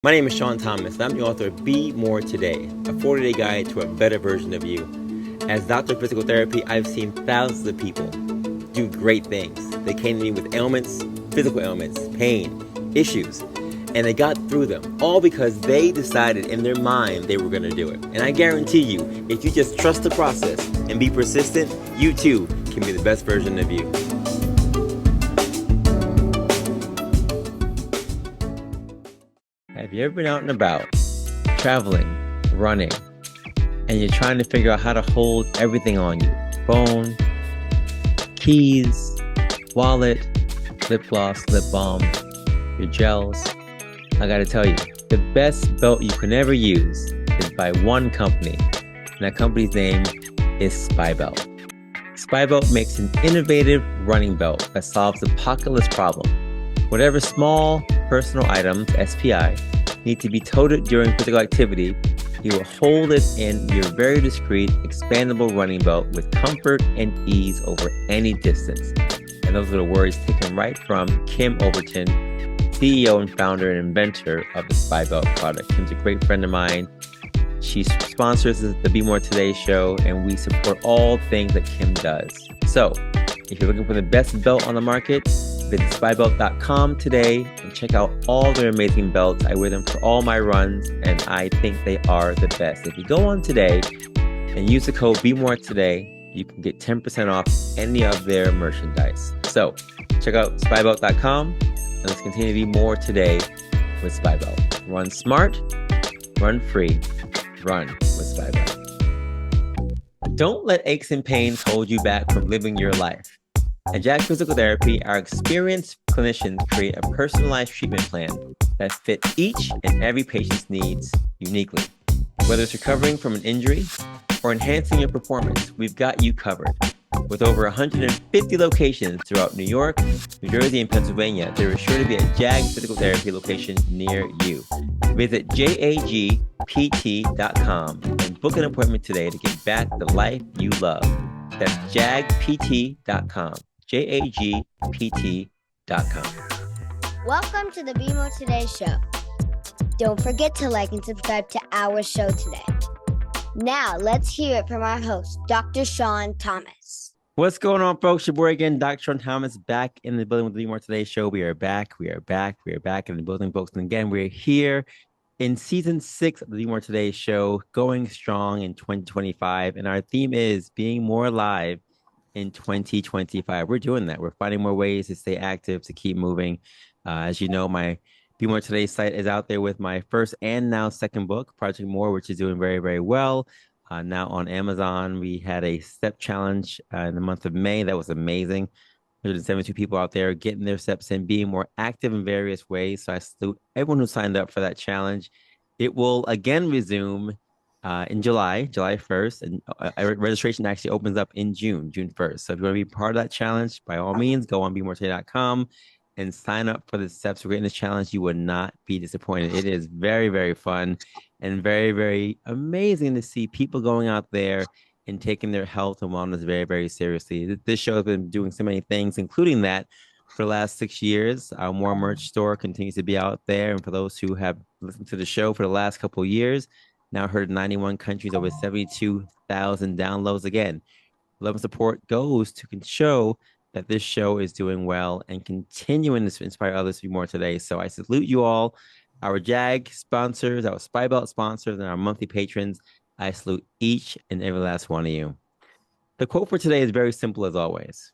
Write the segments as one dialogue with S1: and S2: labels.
S1: My name is Sean Thomas, and I'm the author of Be More Today, a 40-day guide to a better version of you. As doctor of physical therapy, I've seen thousands of people do great things. They came to me with ailments, physical ailments, pain, issues, and they got through them, all because they decided in their mind they were going to do it. And I guarantee you, if you just trust the process and be persistent, you too can be the best version of you. Have you ever been out and about, traveling, running, and you're trying to figure out how to hold everything on you? Phone, keys, wallet, lip gloss, lip balm, your gels. I gotta tell you, the best belt you can ever use is by one company, and that company's name is Spy Belt. Spy Belt makes an innovative running belt that solves the pocket list problem. Whatever small personal items, SPI, need to be toted during physical activity, you will hold it in your very discreet, expandable running belt with comfort and ease over any distance. And those are the words taken right from Kim Overton, CEO and founder and inventor of the Spy Belt product. Kim's a great friend of mine. She sponsors the Be More Today show, and we support all things that Kim does. So, if you're looking for the best belt on the market, visit spybelt.com today and check out all their amazing belts. I wear them for all my runs, and I think they are the best. If you go on today and use the code BeMoreToday, you can get 10% off any of their merchandise. So, check out spybelt.com, and let's continue to be more today with Spy Belt. Run smart, run free, run with Spy Belt. Don't let aches and pains hold you back from living your life. At JAG Physical Therapy, our experienced clinicians create a personalized treatment plan that fits each and every patient's needs uniquely. Whether it's recovering from an injury or enhancing your performance, we've got you covered. With over 150 locations throughout New York, New Jersey, and Pennsylvania, there is sure to be a JAG Physical Therapy location near you. Visit jagpt.com and book an appointment today to get back the life you love. That's jagpt.com. jagpt.com.
S2: Welcome to the Be More Today show. Don't forget to like and subscribe to our show today. Now, let's hear it from our host, Dr. Sean Thomas.
S1: What's going on, folks? Your boy again, Dr. Sean Thomas, back in the building with the Be More Today show. We are back in the building, folks. And again, we're here in season 6 of the Be More Today show, going strong in 2025. And our theme is being more alive in 2025. We're doing that. We're finding more ways to stay active, to keep moving. As you know, my Be More Today site is out there with my first and now second book, Project More, which is doing very, very well. Now on Amazon, we had a step challenge in the month of May. That was amazing. 172 people out there getting their steps in, being more active in various ways. So I salute everyone who signed up for that challenge. It will again resume in July 1st, and registration actually opens up in June 1st. So if you want to be part of that challenge, by all means, go on BeMoreToday.com and sign up for the Steps for Greatness Challenge. You would not be disappointed. It is very, very fun and very, very amazing to see people going out there and taking their health and wellness very, very seriously. This show has been doing so many things, including that for the last 6 years. Our More merch store continues to be out there. And for those who have listened to the show for the last couple of years, now heard in 91 countries, over 72,000 downloads. Again, love and support goes to show that this show is doing well and continuing to inspire others to be more today. So I salute you all, our JAG sponsors, our Spy Belt sponsors, and our monthly patrons. I salute each and every last one of you. The quote for today is very simple as always.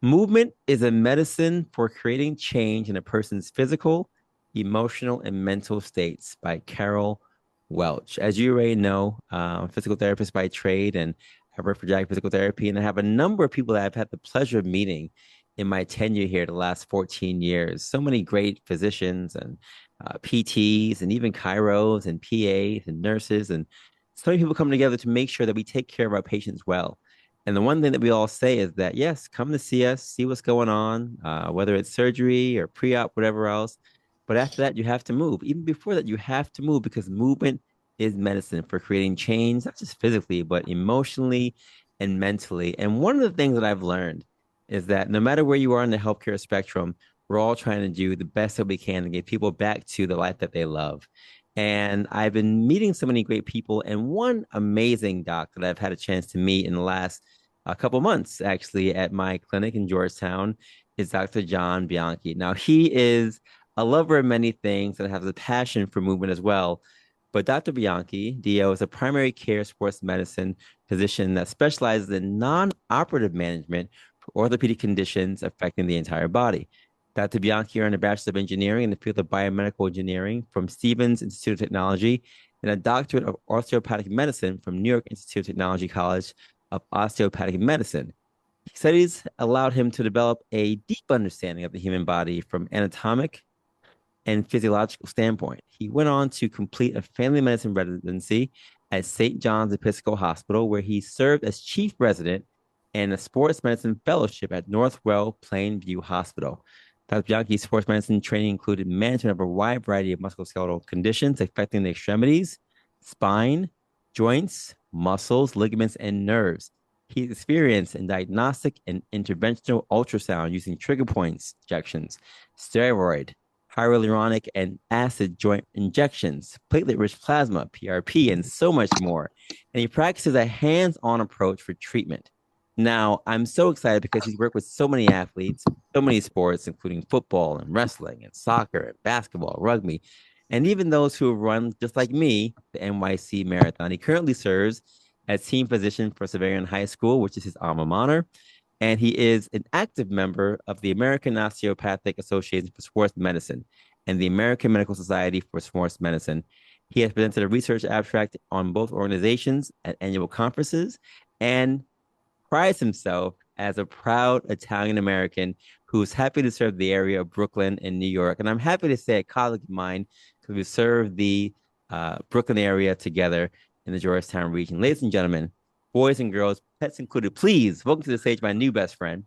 S1: Movement is a medicine for creating change in a person's physical, emotional, and mental states, by Carol Welch. As you already know, I'm a physical therapist by trade, and I work for JAG Physical Therapy, and I have a number of people that I've had the pleasure of meeting in my tenure here the last 14 years. So many great physicians and PTs and even chiros and PAs and nurses, and so many people come together to make sure that we take care of our patients well. And the one thing that we all say is that, yes, come to see us, see what's going on, whether it's surgery or pre-op, whatever else. But after that, you have to move. Even before that, you have to move, because movement is medicine for creating change, not just physically, but emotionally and mentally. And one of the things that I've learned is that no matter where you are in the healthcare spectrum, we're all trying to do the best that we can to get people back to the life that they love. And I've been meeting so many great people, and one amazing doc that I've had a chance to meet in the last couple months, actually, at my clinic in Georgetown, is Dr. John Bianchi. Now, he is a lover of many things and has a passion for movement as well. But Dr. Bianchi DO is a primary care sports medicine physician that specializes in non-operative management for orthopedic conditions affecting the entire body. Dr. Bianchi earned a Bachelor of Engineering in the field of biomedical engineering from Stevens Institute of Technology and a doctorate of osteopathic medicine from New York Institute of Technology College of Osteopathic Medicine. His studies allowed him to develop a deep understanding of the human body from anatomic and physiological standpoint. He went on to complete a family medicine residency at St. John's Episcopal Hospital, where he served as chief resident and a sports medicine fellowship at Northwell Plainview Hospital. Dr. Bianchi's sports medicine training included management of a wide variety of musculoskeletal conditions affecting the extremities, spine, joints, muscles, ligaments, and nerves. He's experienced in diagnostic and interventional ultrasound using trigger points injections, steroid, hyaluronic and acid joint injections, platelet-rich plasma, PRP, and so much more. And he practices a hands-on approach for treatment. Now, I'm so excited because he's worked with so many athletes, so many sports, including football and wrestling and soccer and basketball, rugby, and even those who have run, just like me, the NYC Marathon. He currently serves as team physician for Xaverian High School, which is his alma mater, and he is an active member of the American Osteopathic Association for Sports Medicine and the American Medical Society for Sports Medicine. He has presented a research abstract on both organizations at annual conferences and prides himself as a proud Italian American who's happy to serve the area of Brooklyn and New York. And I'm happy to say a colleague of mine because we serve the Brooklyn area together in the Georgetown region. Ladies and gentlemen, boys and girls, pets included, please welcome to the stage my new best friend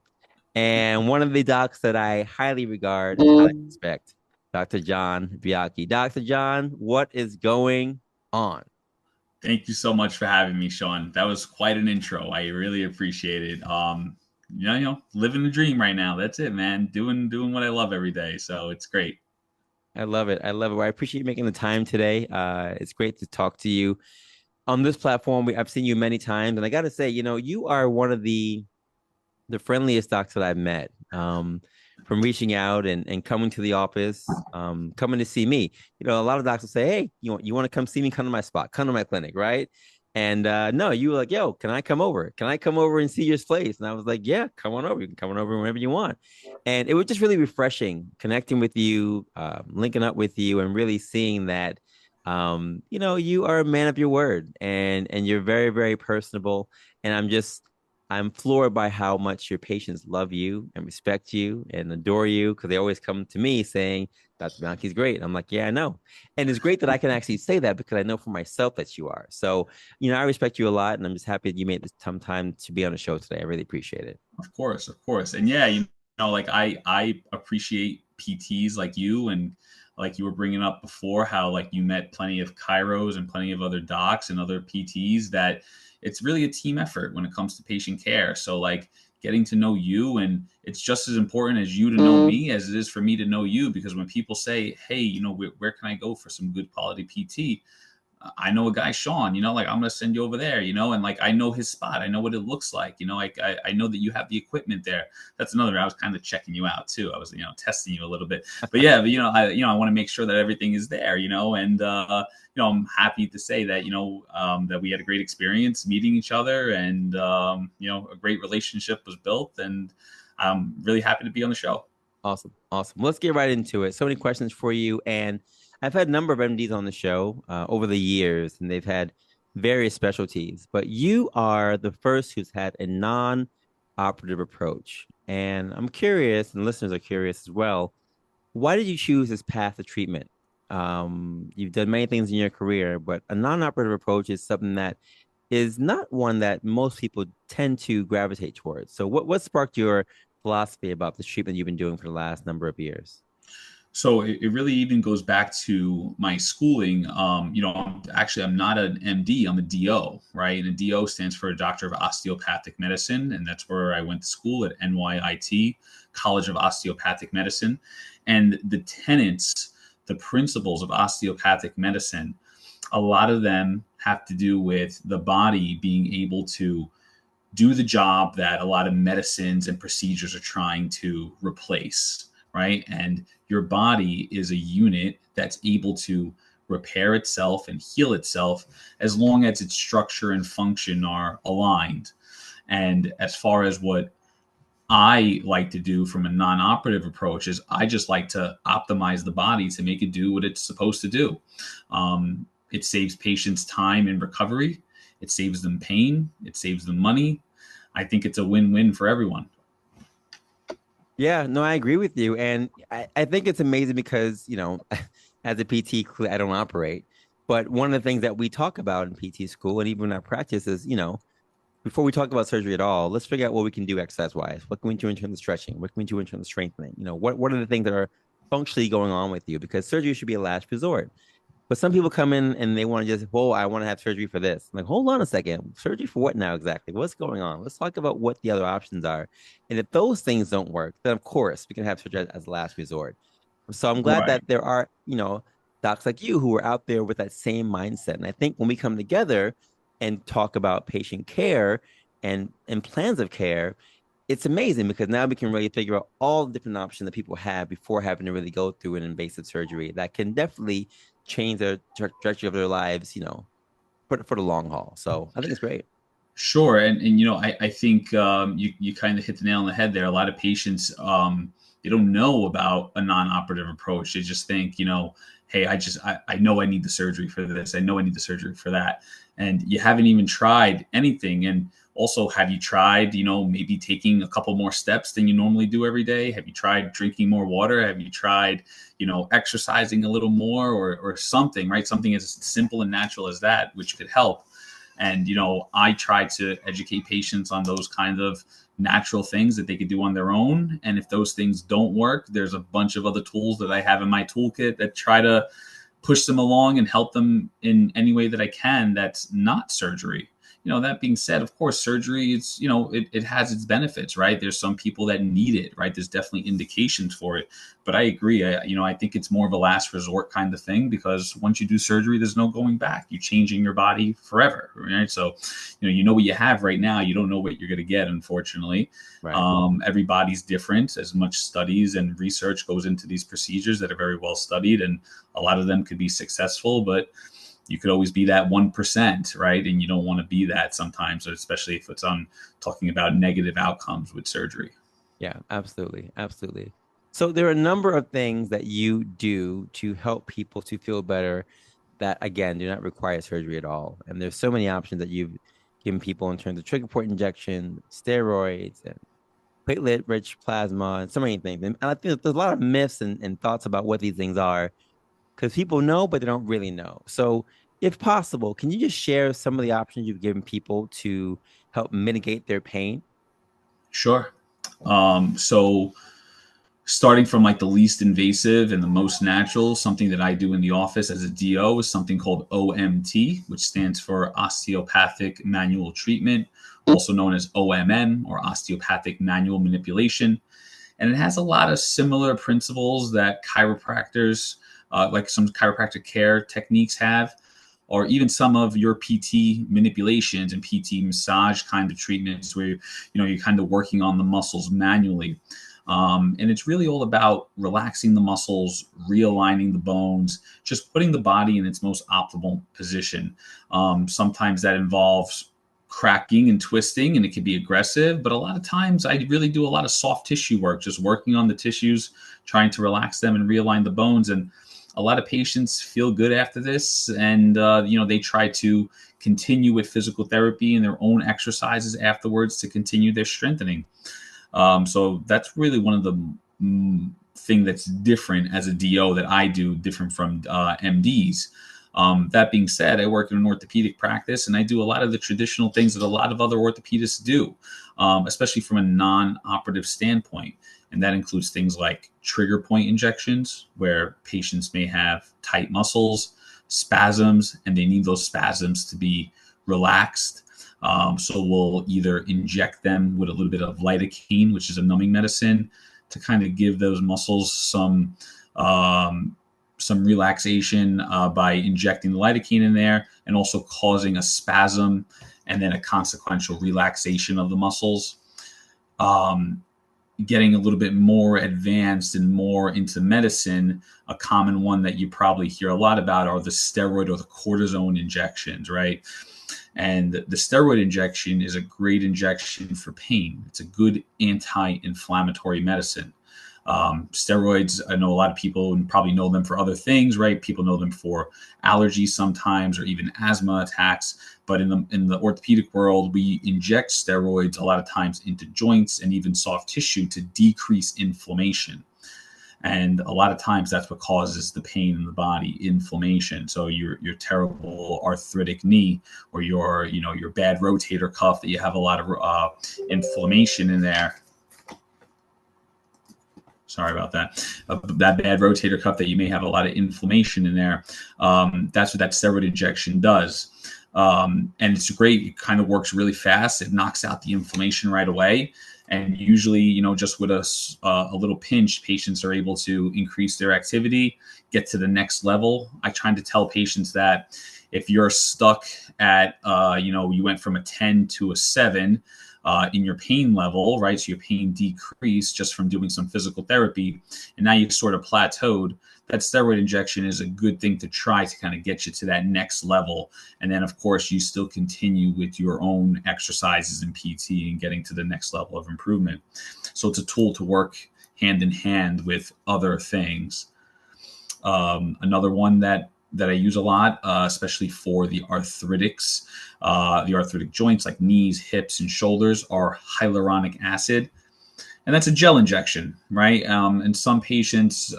S1: and one of the docs that I highly regard and highly respect, Dr. John Bianchi. Dr. John, what is going on?
S3: Thank you so much for having me, Sean. That was quite an intro. I really appreciate it. Living the dream right now. That's it, man. Doing what I love every day. So it's great.
S1: I love it. I love it. Well, I appreciate you making the time today. It's great to talk to you on this platform. I've seen you many times, and I got to say, you are one of the friendliest docs that I've met. From reaching out and coming to the office, coming to see me. A lot of doctors will say, "Hey, you want to come see me? Come to my spot, come to my clinic, right?" And no, you were like, "Yo, can I come over? Can I come over and see your place?" And I was like, "Yeah, come on over. You can come on over whenever you want." And it was just really refreshing connecting with you, linking up with you, and really seeing that, you are a man of your word, and you're very, very personable. And I'm floored by how much your patients love you and respect you and adore you because they always come to me saying, Dr. Bianchi's great. I'm like, yeah, I know. And it's great that I can actually say that because I know for myself that you are. So, I respect you a lot, and I'm just happy that you made this time to be on the show today. I really appreciate it.
S3: Of course, of course. And yeah, like I appreciate PTs like you, and like you were bringing up before, how like you met plenty of chiros and plenty of other docs and other PTs, that it's really a team effort when it comes to patient care. So like getting to know you, and it's just as important as you to know me as it is for me to know you, because when people say, hey, where can I go for some good quality PT? I know a guy, Sean, like I'm going to send you over there, and like, I know his spot. I know what it looks like, I know that you have the equipment there. That's another, I was kind of checking you out too. I was, testing you a little bit, but yeah, but, I want to make sure that everything is there, and, I'm happy to say that, that we had a great experience meeting each other, and, a great relationship was built, and I'm really happy to be on the show.
S1: Awesome. Let's get right into it. So many questions for you. And I've had a number of MDs on the show over the years, and they've had various specialties, but you are the first who's had a non-operative approach. And I'm curious, and listeners are curious as well, why did you choose this path of treatment? You've done many things in your career, but a non-operative approach is something that is not one that most people tend to gravitate towards. So what sparked your philosophy about this treatment you've been doing for the last number of years?
S3: So it really even goes back to my schooling. I'm not an MD, I'm a DO, right? And a DO stands for a Doctor of Osteopathic Medicine. And that's where I went to school at NYIT, College of Osteopathic Medicine. And the tenets, the principles of osteopathic medicine, a lot of them have to do with the body being able to do the job that a lot of medicines and procedures are trying to replace, right? And your body is a unit that's able to repair itself and heal itself as long as its structure and function are aligned. And as far as what I like to do from a non-operative approach is I just like to optimize the body to make it do what it's supposed to do. It saves patients time in recovery. It saves them pain. It saves them money. I think it's a win-win for everyone.
S1: Yeah, no, I agree with you. And I think it's amazing because, as a PT, clearly I don't operate. But one of the things that we talk about in PT school and even in our practice is, before we talk about surgery at all, let's figure out what we can do exercise-wise. What can we do in terms of stretching? What can we do in terms of strengthening? What are the things that are functionally going on with you? Because surgery should be a last resort. But some people come in and they want to just, I want to have surgery for this. I'm like, hold on a second. Surgery for what now exactly? What's going on? Let's talk about what the other options are. And if those things don't work, then of course we can have surgery as a last resort. So I'm glad
S3: Right.
S1: that there are, docs like you who are out there with that same mindset. And I think when we come together and talk about patient care and plans of care, it's amazing because now we can really figure out all the different options that people have before having to really go through an invasive surgery that can definitely change the trajectory of their lives, for the long haul. So I think it's great.
S3: Sure. And I think you kind of hit the nail on the head there. A lot of patients, they don't know about a non-operative approach. They just think, hey, I know I need the surgery for this. I know I need the surgery for that. And you haven't even tried anything. And also, have you tried, maybe taking a couple more steps than you normally do every day? Have you tried drinking more water? Have you tried, exercising a little more or something, right? Something as simple and natural as that, which could help. And, I try to educate patients on those kinds of natural things that they could do on their own. And if those things don't work, there's a bunch of other tools that I have in my toolkit that try to push them along and help them in any way that I can that's not surgery. That being said, of course, surgery, it has its benefits, right? There's some people that need it, right? There's definitely indications for it. But I agree. I think it's more of a last resort kind of thing because once you do surgery, there's no going back. You're changing your body forever, right? So, what you have right now, you don't know what you're going to get, unfortunately.
S1: Right.
S3: Everybody's different. As much studies and research goes into these procedures that are very well studied, and a lot of them could be successful, but you could always be that 1%, right? And you don't want to be that sometimes, especially if it's on talking about negative outcomes with surgery.
S1: Yeah, absolutely. Absolutely. So there are a number of things that you do to help people to feel better that, again, do not require surgery at all. And there's so many options that you've given people in terms of trigger point injection, steroids, and platelet-rich plasma, and so many things. And I think there's a lot of myths and thoughts about what these things are because people know, but they don't really know. So, if possible, can you just share some of the options you've given people to help mitigate their pain?
S3: Sure. So starting from like the least invasive and the most natural, something that I do in the office as a DO is something called OMT, which stands for Osteopathic Manual Treatment, also known as OMM or Osteopathic Manual Manipulation. And it has a lot of similar principles that chiropractors, like some chiropractic care techniques have, or even some of your PT manipulations and PT massage kind of treatments where, you're kind of working on the muscles manually. And it's really all about relaxing the muscles, realigning the bones, just putting the body in its most optimal position. Sometimes that involves cracking and twisting, and it can be aggressive, but a lot of times I really do a lot of soft tissue work, just working on the tissues, trying to relax them and realign the bones. And a lot of patients feel good after this, and they try to continue with physical therapy and their own exercises afterwards to continue their strengthening. So that's really one of the thing that's different as a DO that I do, different from MDs. That being said, I work in an orthopedic practice, and I do a lot of the traditional things that a lot of other orthopedists do, especially from a non-operative standpoint. And that includes things like trigger point injections, where patients may have tight muscles, spasms, and they need those spasms to be relaxed. So we'll either inject them with a little bit of lidocaine, which is a numbing medicine, to kind of give those muscles some relaxation by injecting the lidocaine in there, and also causing a spasm and then a consequential relaxation of the muscles. Getting a little bit more advanced and more into medicine, a common one that you probably hear a lot about are the steroid or the cortisone injections, right? And the steroid injection is a great injection for pain. It's a good anti-inflammatory medicine. Steroids, I know a lot of people probably know them for other things, right? People know them for allergies sometimes, or even asthma attacks. But in the orthopedic world, we inject steroids a lot of times into joints and even soft tissue to decrease inflammation. And a lot of times that's what causes the pain in the body, inflammation. So your terrible arthritic knee, or your bad rotator cuff that you have a lot of inflammation in there. Sorry about that. That bad rotator cuff that you may have a lot of inflammation in there. That's what that steroid injection does. And it's great. It kind of works really fast. It knocks out the inflammation right away. And usually, just with a little pinch, patients are able to increase their activity, get to the next level. I try to tell patients that if you're stuck at, you went from a 10 to a 7, in your pain level, right? So your pain decreased just from doing some physical therapy, and now you've sort of plateaued. That steroid injection is a good thing to try to kind of get you to that next level. And then, of course, you still continue with your own exercises and PT and getting to the next level of improvement. So it's a tool to work hand in hand with other things. Another one that I use a lot, especially for the arthritics, the arthritic joints like knees, hips, and shoulders, are hyaluronic acid. And that's a gel injection, right? And some patients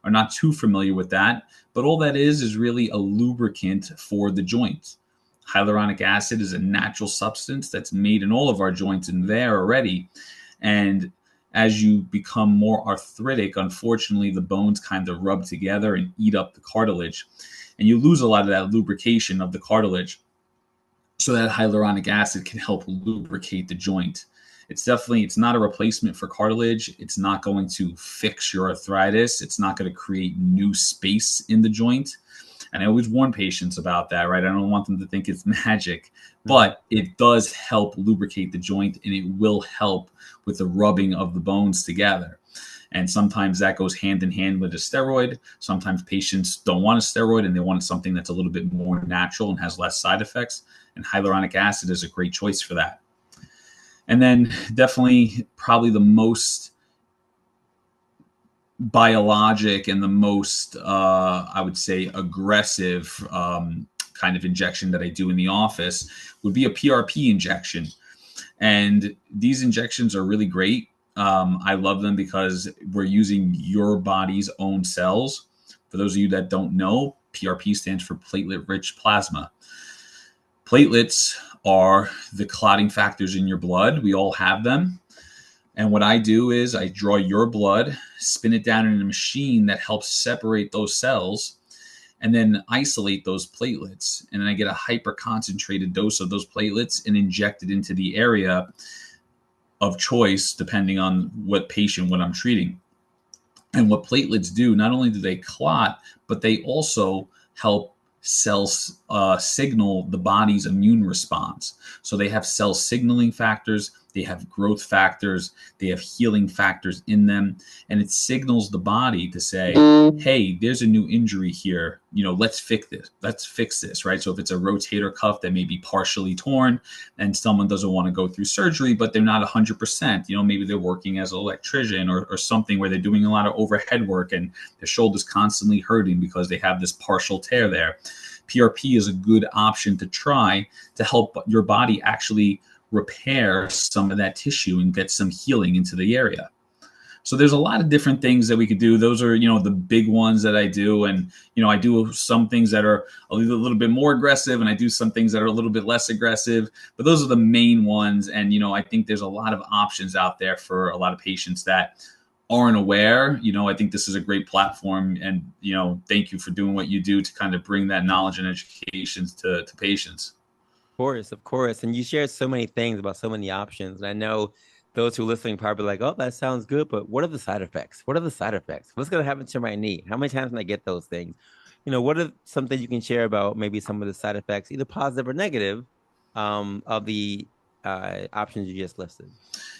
S3: are not too familiar with that, but all that is really a lubricant for the joint. Hyaluronic acid is a natural substance that's made in all of our joints and there already. And as you become more arthritic, unfortunately, the bones kind of rub together and eat up the cartilage, and you lose a lot of that lubrication of the cartilage. So that hyaluronic acid can help lubricate the joint. It's not a replacement for cartilage. It's not going to fix your arthritis. It's not going to create new space in the joint. And I always warn patients about that, right? I don't want them to think it's magic, but it does help lubricate the joint, and it will help with the rubbing of the bones together. And sometimes that goes hand in hand with a steroid. Sometimes patients don't want a steroid and they want something that's a little bit more natural and has less side effects. And hyaluronic acid is a great choice for that. And then definitely probably the most biologic and the most, I would say, aggressive kind of injection that I do in the office would be a PRP injection. And these injections are really great. I love them because we're using your body's own cells. For those of you that don't know, PRP stands for platelet-rich plasma. Platelets are the clotting factors in your blood. We all have them. And what I do is I draw your blood, spin it down in a machine that helps separate those cells, and then isolate those platelets. And then I get a hyper-concentrated dose of those platelets and inject it into the area of choice, depending on what I'm treating. And what platelets do, not only do they clot, but they also help cells signal the body's immune response. So they have cell signaling factors, they have growth factors, they have healing factors in them, and it signals the body to say, hey, there's a new injury here, let's fix this, right? So if it's a rotator cuff that may be partially torn and someone doesn't want to go through surgery, but they're not 100%, maybe they're working as an electrician or something where they're doing a lot of overhead work and their shoulder's constantly hurting because they have this partial tear there. PRP is a good option to try to help your body actually repair some of that tissue and get some healing into the area. So there's a lot of different things that we could do. Those are, the big ones that I do. And, I do some things that are a little bit more aggressive, and I do some things that are a little bit less aggressive, but those are the main ones. And, I think there's a lot of options out there for a lot of patients that aren't aware. I think this is a great platform, and, thank you for doing what you do to kind of bring that knowledge and education to patients.
S1: Of course. And you shared so many things about so many options. And I know those who are listening probably like, oh, that sounds good, but what are the side effects? What are the side effects? What's going to happen to my knee? How many times can I get those things? What are something you can share about maybe some of the side effects, either positive or negative, of the options you just listed?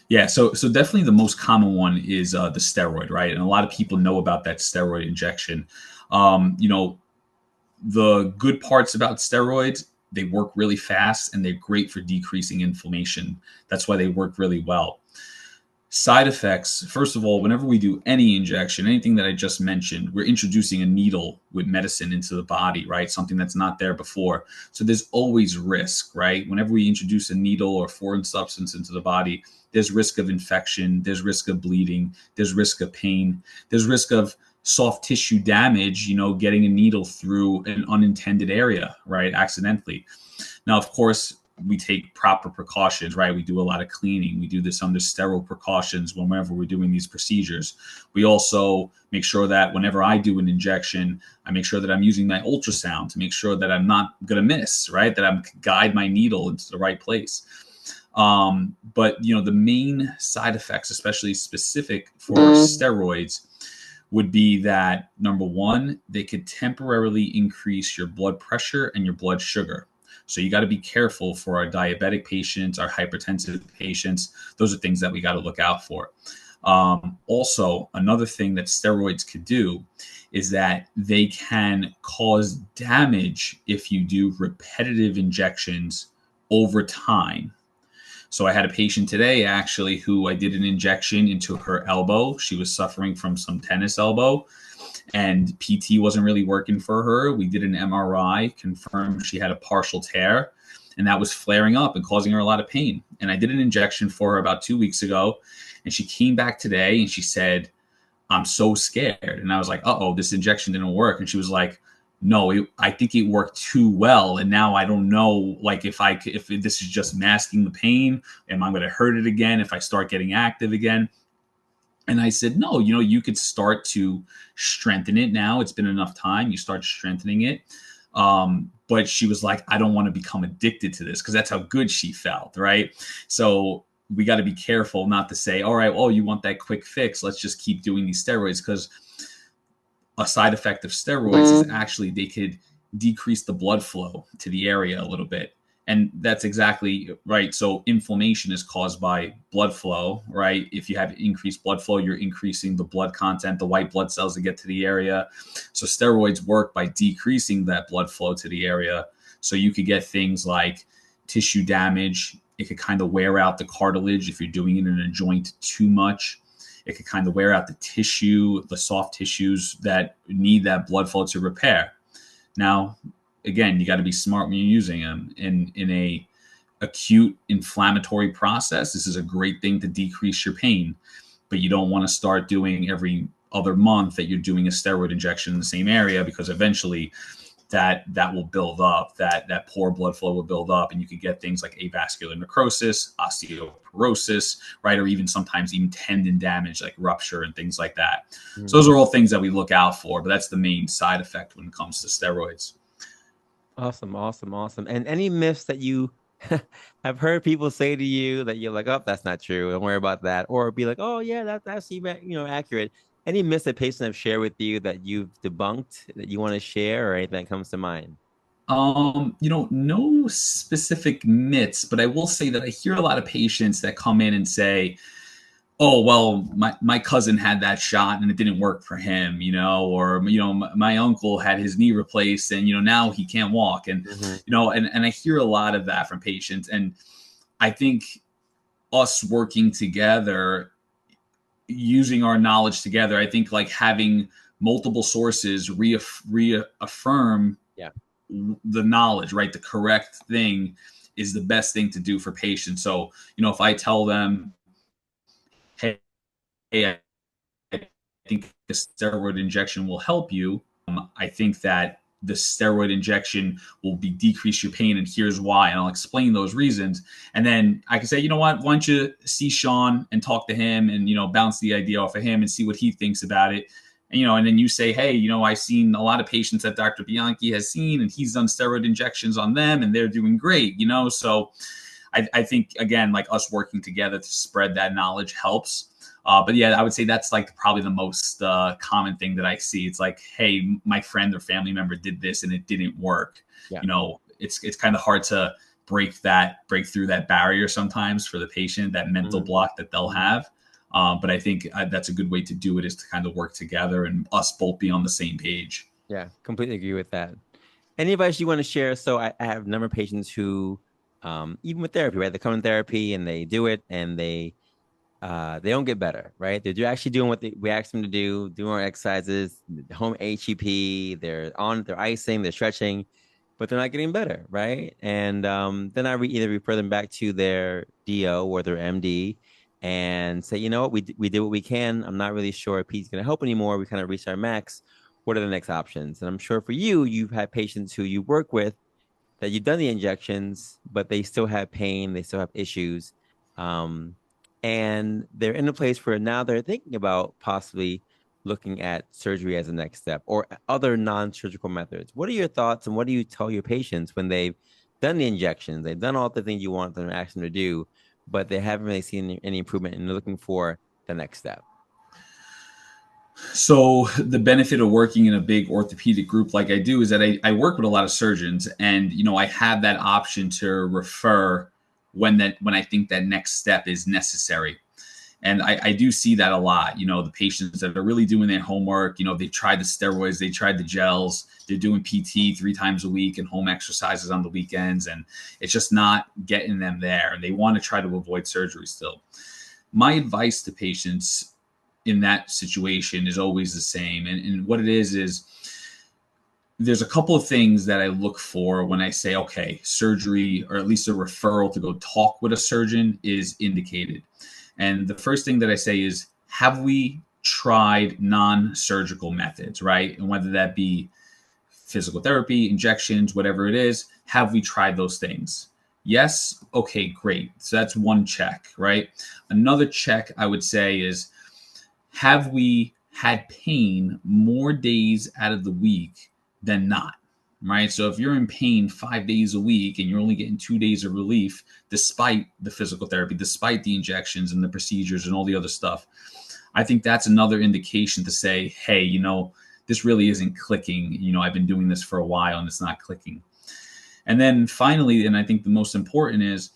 S3: Yeah, so definitely the most common one is the steroid, right? And a lot of people know about that steroid injection. The good parts about steroids, they work really fast and they're great for decreasing inflammation. That's why they work really well. Side effects, first of all, whenever we do any injection, anything that I just mentioned, we're introducing a needle with medicine into the body, right? Something that's not there before. So there's always risk, right? Whenever we introduce a needle or foreign substance into the body, there's risk of infection, there's risk of bleeding, there's risk of pain, there's risk of soft tissue damage, getting a needle through an unintended area, right? Accidentally. Now, of course, we take proper precautions, right? We do a lot of cleaning. We do this under sterile precautions whenever we're doing these procedures. We also make sure that whenever I do an injection, I make sure that I'm using my ultrasound to make sure that I'm not going to miss, right? That I'm guide my needle into the right place. But the main side effects, especially specific for steroids, would be that number one, they could temporarily increase your blood pressure and your blood sugar. So you got to be careful for our diabetic patients, our hypertensive patients. Those are things that we got to look out for. Also, another thing that steroids could do is that they can cause damage if you do repetitive injections over time. So I had a patient today, actually, who I did an injection into her elbow. She was suffering from some tennis elbow, and PT wasn't really working for her. We did an MRI, confirmed she had a partial tear, and that was flaring up and causing her a lot of pain. And I did an injection for her about 2 weeks ago, and she came back today and she said, I'm so scared. And I was like, uh-oh, this injection didn't work. And she was like, no, I think it worked too well. And now I don't know, like, if this is just masking the pain, am I going to hurt it again if I start getting active again? And I said, no, you could start to strengthen it now. It's been enough time. You start strengthening it. But she was like, I don't want to become addicted to this, because that's how good she felt, right? So we got to be careful not to say, all right, well, you want that quick fix, let's just keep doing these steroids, because a side effect of steroids is actually they could decrease the blood flow to the area a little bit. And that's exactly right. So inflammation is caused by blood flow, right? If you have increased blood flow, you're increasing the blood content, the white blood cells that get to the area. So steroids work by decreasing that blood flow to the area. So you could get things like tissue damage. It could kind of wear out the cartilage if you're doing it in a joint too much. It could kind of wear out the tissue, the soft tissues that need that blood flow to repair. Now, again, you got to be smart when you're using them. In a acute inflammatory process, this is a great thing to decrease your pain, but you don't want to start doing every other month that you're doing a steroid injection in the same area, because eventually that will build up, that poor blood flow will build up, and you could get things like avascular necrosis, osteoporosis, right? Or even sometimes even tendon damage, like rupture and things like that. Mm-hmm. So those are all things that we look out for, but that's the main side effect when it comes to steroids.
S1: Awesome. And any myths that you have heard people say to you that you're like, oh, that's not true, don't worry about that, or be like, oh yeah, that's actually accurate. Any myths that patients have shared with you that you've debunked that you want to share, or anything that comes to mind?
S3: No specific myths, but I will say that I hear a lot of patients that come in and say, oh, well, my cousin had that shot and it didn't work for him, or, my uncle had his knee replaced and, now he can't walk. And, and I hear a lot of that from patients. And I think us working together, using our knowledge together, I think like having multiple sources reaffirm the knowledge, right? The correct thing is the best thing to do for patients. So, if I tell them, hey, think the steroid injection will help you. I think that the steroid injection will decrease your pain, and here's why. And I'll explain those reasons. And then I can say, you know what, why don't you see Sean and talk to him and, bounce the idea off of him and see what he thinks about it. And, and then you say, hey, I've seen a lot of patients that Dr. Bianchi has seen, and he's done steroid injections on them and they're doing great, So I think, again, like us working together to spread that knowledge helps. But yeah, I would say that's like probably the most common thing that I see. It's like, hey, my friend or family member did this and it didn't work. Yeah. It's kind of hard to break through that barrier sometimes for the patient, that mental block that they'll have. But I think that's a good way to do it, is to kind of work together and us both be on the same page.
S1: Yeah, completely agree with that. Any advice you want to share? So I have a number of patients who, even with therapy, right? They come in therapy and they do it and they don't get better, right? They're actually doing what we asked them to do, doing our exercises, home HEP, they're icing, they're stretching, but they're not getting better, right? And then I either refer them back to their DO or their MD and say, you know what, we did what we can. I'm not really sure if he's going to help anymore. We kind of reached our max. What are the next options? And I'm sure for you, you've had patients who you work with that you've done the injections, but they still have pain, they still have issues. And they're in a place where now they're thinking about possibly looking at surgery as a next step or other non-surgical methods. What are your thoughts, and what do you tell your patients when they've done the injections, they've done all the things you want them to ask them to do, but they haven't really seen any improvement and they're looking for the next step?
S3: So the benefit of working in a big orthopedic group like I do is that I work with a lot of surgeons, and I have that option to refer when I think that next step is necessary. And I do see that a lot. The patients that are really doing their homework, they tried the steroids, they tried the gels, they're doing PT 3 times a week and home exercises on the weekends, and it's just not getting them there. And they want to try to avoid surgery still. My advice to patients in that situation is always the same. And what it is there's a couple of things that I look for when I say, okay, surgery, or at least a referral to go talk with a surgeon, is indicated. And the first thing that I say is, have we tried non-surgical methods, right? And whether that be physical therapy, injections, whatever it is, have we tried those things? Yes. Okay, great. So that's one check, right? Another check I would say is, have we had pain more days out of the week than not, right? So if you're in pain 5 days a week and you're only getting 2 days of relief, despite the physical therapy, despite the injections and the procedures and all the other stuff, I think that's another indication to say, hey, this really isn't clicking. I've been doing this for a while and it's not clicking. And then finally, and I think the most important is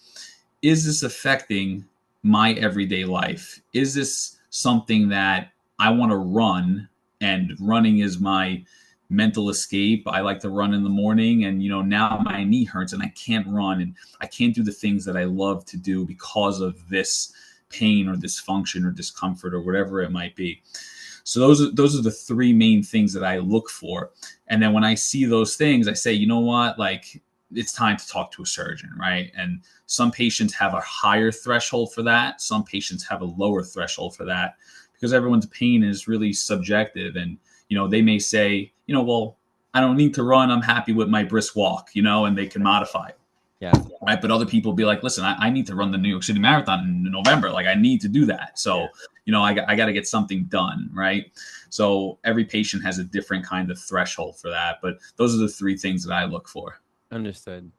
S3: this affecting my everyday life? Is this something that I want to run, and running is my mental escape? I like to run in the morning, and now my knee hurts and I can't run, and I can't do the things that I love to do because of this pain or dysfunction or discomfort or whatever it might be. So those are the 3 main things that I look for. And then when I see those things, I say, you know what, like, it's time to talk to a surgeon, right? And some patients have a higher threshold for that. Some patients have a lower threshold for that, because everyone's pain is really subjective. And they may say, well, I don't need to run. I'm happy with my brisk walk, and they can modify it.
S1: Yeah.
S3: Right. But other people be like, listen, I need to run the New York City Marathon in November. Like, I need to do that. So, I got to get something done. Right. So every patient has a different kind of threshold for that. But those are the 3 things that I look for.
S1: Understood.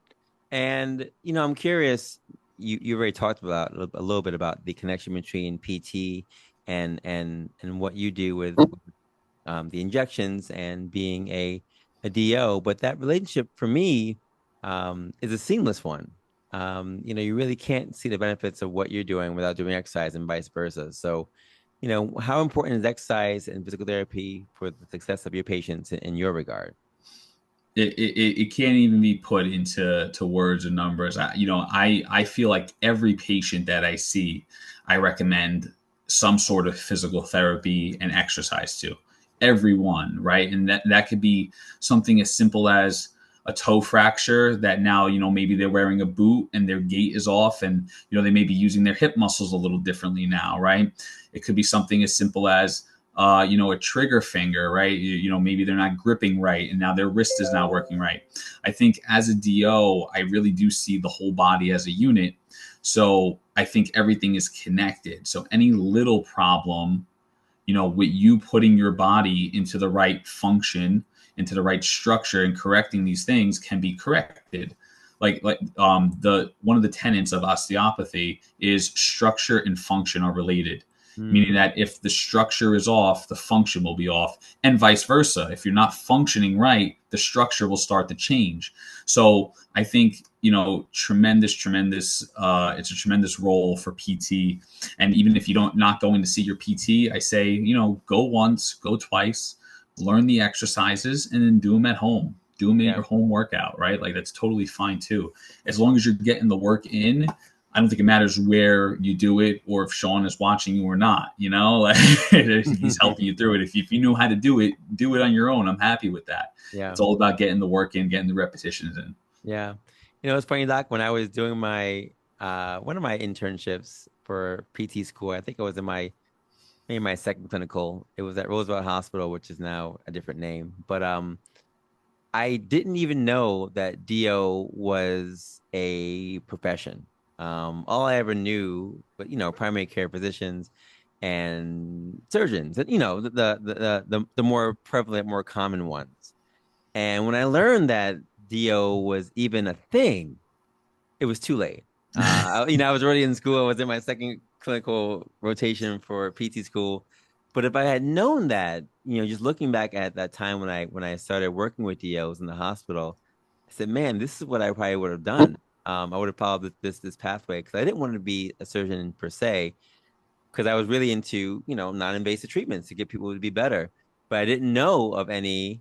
S1: And, I'm curious, you already talked about a little bit about the connection between PT and what you do with the injections and being a DO, but that relationship for me is a seamless one. You really can't see the benefits of what you're doing without doing exercise, and vice versa. So, how important is exercise and physical therapy for the success of your patients in your regard?
S3: It can't even be put into words or numbers. I feel like every patient that I see, I recommend some sort of physical therapy and exercise to. Everyone, right? And that could be something as simple as a toe fracture that now, maybe they're wearing a boot and their gait is off, and, they may be using their hip muscles a little differently now, right? It could be something as simple as a trigger finger, right? Maybe they're not gripping right, and now their wrist is not working right. I think as a DO, I really do see the whole body as a unit. So I think everything is connected. So any little problem, with you putting your body into the right function, into the right structure, and correcting these things can be corrected. The one of the tenets of osteopathy is structure and function are related. Meaning that if the structure is off, the function will be off, and vice versa. If you're not functioning right, the structure will start to change. So I think, tremendous. It's a tremendous role for PT. And even if you not going to see your PT, I say, go once, go twice, learn the exercises, and then do them at home. Do them at your home workout, right? Like that's totally fine too. As long as you're getting the work in, I don't think it matters where you do it or if Sean is watching you or not, he's helping you through it. If you know how to do it on your own. I'm happy with that.
S1: Yeah.
S3: It's all about getting the work in, getting the repetitions in.
S1: Yeah. It's funny, Doc, when I was doing my, one of my internships for PT school, I think it was maybe my second clinical. It was at Roosevelt Hospital, which is now a different name. But I didn't even know that DO was a profession. All I ever knew, but primary care physicians and surgeons, and the more prevalent, more common ones. And when I learned that DO was even a thing, it was too late. I was already in school. I was in my second clinical rotation for PT school. But if I had known that, just looking back at that time when I started working with DOs in the hospital, I said, man, this is what I probably would have done. I would have followed this pathway because I didn't want to be a surgeon per se, because I was really into, non-invasive treatments to get people to be better. But I didn't know of any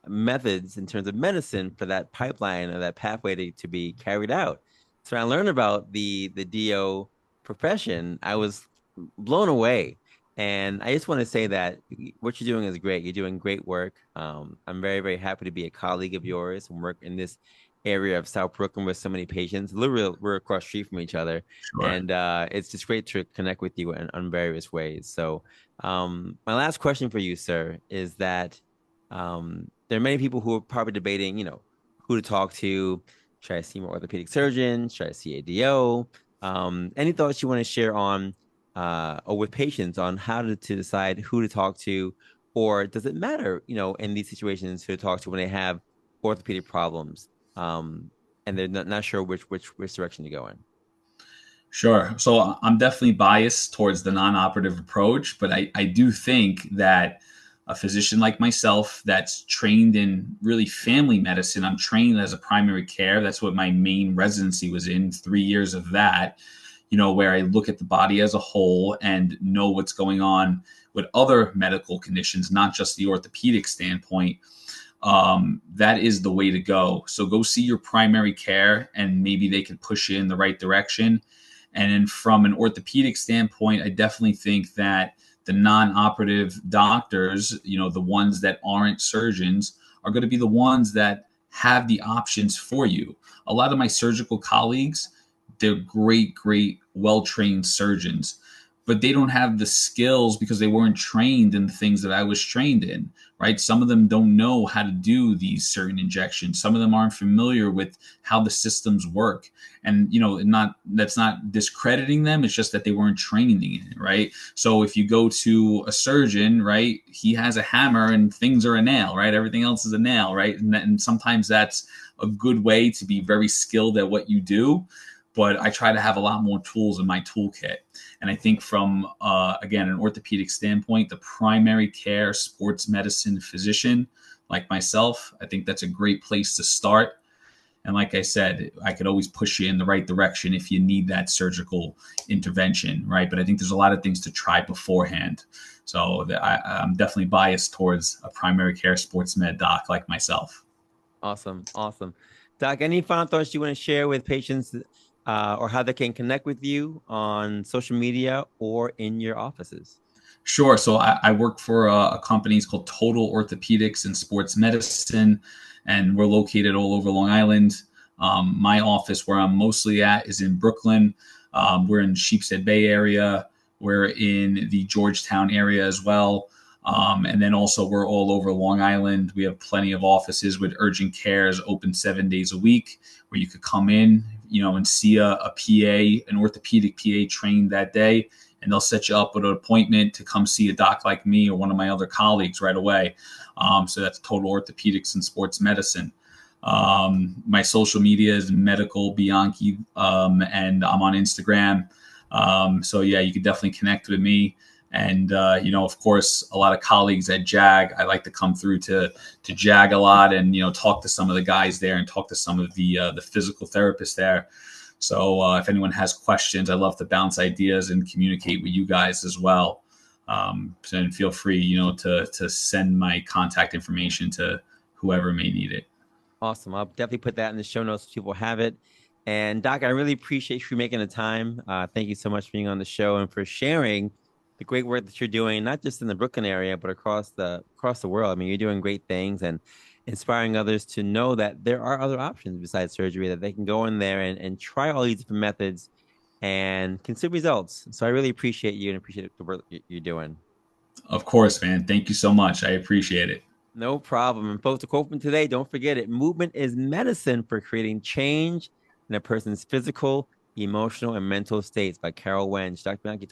S1: methods in terms of medicine for that pipeline or that pathway to be carried out. So when I learned about the DO profession, I was blown away. And I just want to say that what you're doing is great. You're doing great work. I'm very, very happy to be a colleague of yours and work in this area of South Brooklyn with so many patients. Literally, we're across the street from each other.
S3: Sure.
S1: And it's just great to connect with you in various ways. So my last question for you, sir, is that there are many people who are probably debating, who to talk to. Should I see more orthopedic surgeons? Should I see a DO? Any thoughts you want to share on or with patients on how to decide who to talk to, or does it matter, in these situations who to talk to when they have orthopedic problems and they're not sure which direction to go in?
S3: Sure. So I'm definitely biased towards the non-operative approach, but I do think that a physician like myself that's trained in really family medicine, I'm trained as a primary care. That's what my main residency was in, 3 years of that, where I look at the body as a whole and know what's going on with other medical conditions, not just the orthopedic standpoint. That is the way to go. So go see your primary care and maybe they can push you in the right direction. And then from an orthopedic standpoint, I definitely think that the non-operative doctors, the ones that aren't surgeons, are going to be the ones that have the options for you. A lot of my surgical colleagues, they're great, well-trained surgeons, but they don't have the skills because they weren't trained in the things that I was trained in, right? Some of them don't know how to do these certain injections. Some of them aren't familiar with how the systems work. And, that's not discrediting them. It's just that they weren't trained in it, right? So if you go to a surgeon, right, he has a hammer and things are a nail, right? Everything else is a nail, right? And sometimes that's a good way to be very skilled at what you do. But I try to have a lot more tools in my toolkit. And I think from, again, an orthopedic standpoint, the primary care sports medicine physician like myself, I think that's a great place to start. And like I said, I could always push you in the right direction if you need that surgical intervention, right? But I think there's a lot of things to try beforehand. So I'm definitely biased towards a primary care sports med doc like myself.
S1: Awesome. Doc, any final thoughts you want to share with patients or how they can connect with you on social media or in your offices?
S3: Sure. So I work for a company. It's called Total Orthopedics and Sports Medicine, and we're located all over Long Island. My office, where I'm mostly at, is in Brooklyn. We're in Sheepshead Bay area. We're in the Georgetown area as well. And then also we're all over Long Island. We have plenty of offices with urgent cares open 7 days a week where you could come in, and see a PA, an orthopedic PA trained that day, and they'll set you up with an appointment to come see a doc like me or one of my other colleagues right away. So that's Total Orthopedics and Sports Medicine. My social media is Medical Bianchi, and I'm on Instagram. So yeah, you can definitely connect with me. And of course, a lot of colleagues at JAG. I like to come through to JAG a lot, and talk to some of the guys there, and talk to some of the physical therapists there. So if anyone has questions, I love to bounce ideas and communicate with you guys as well. And feel free, to send my contact information to whoever may need it.
S1: Awesome. I'll definitely put that in the show notes so people have it. And Doc, I really appreciate you making the time. Thank you so much for being on the show and for sharing the great work that you're doing, not just in the Brooklyn area, but across the world. I mean, you're doing great things and inspiring others to know that there are other options besides surgery, that they can go in there and try all these different methods and can see results. So I really appreciate you and appreciate the work you're doing.
S3: Of course, man. Thank you so much. I appreciate it.
S1: No problem. And folks, to quote from today, don't forget it. Movement is medicine for creating change in a person's physical, emotional, and mental states by Carol Wench. Dr. Bianchi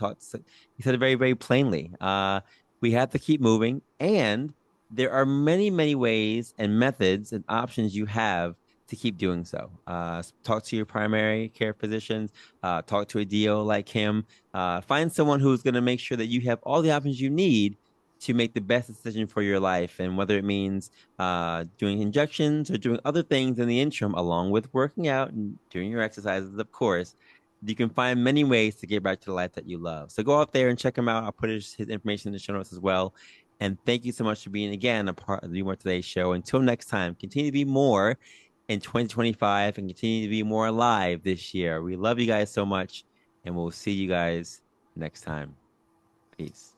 S1: he said it very, very plainly. We have to keep moving, and there are many, many ways and methods and options you have to keep doing so. Talk to your primary care physicians, talk to a DO like him, find someone who's going to make sure that you have all the options you need to make the best decision for your life. And whether it means doing injections or doing other things in the interim, along with working out and doing your exercises, of course, you can find many ways to get back to the life that you love. So go out there and check him out. I'll put his information in the show notes as well. And thank you so much for being, again, a part of the Be More Today show. Until next time, continue to be more in 2025 and continue to be more alive this year. We love you guys so much, and we'll see you guys next time. Peace.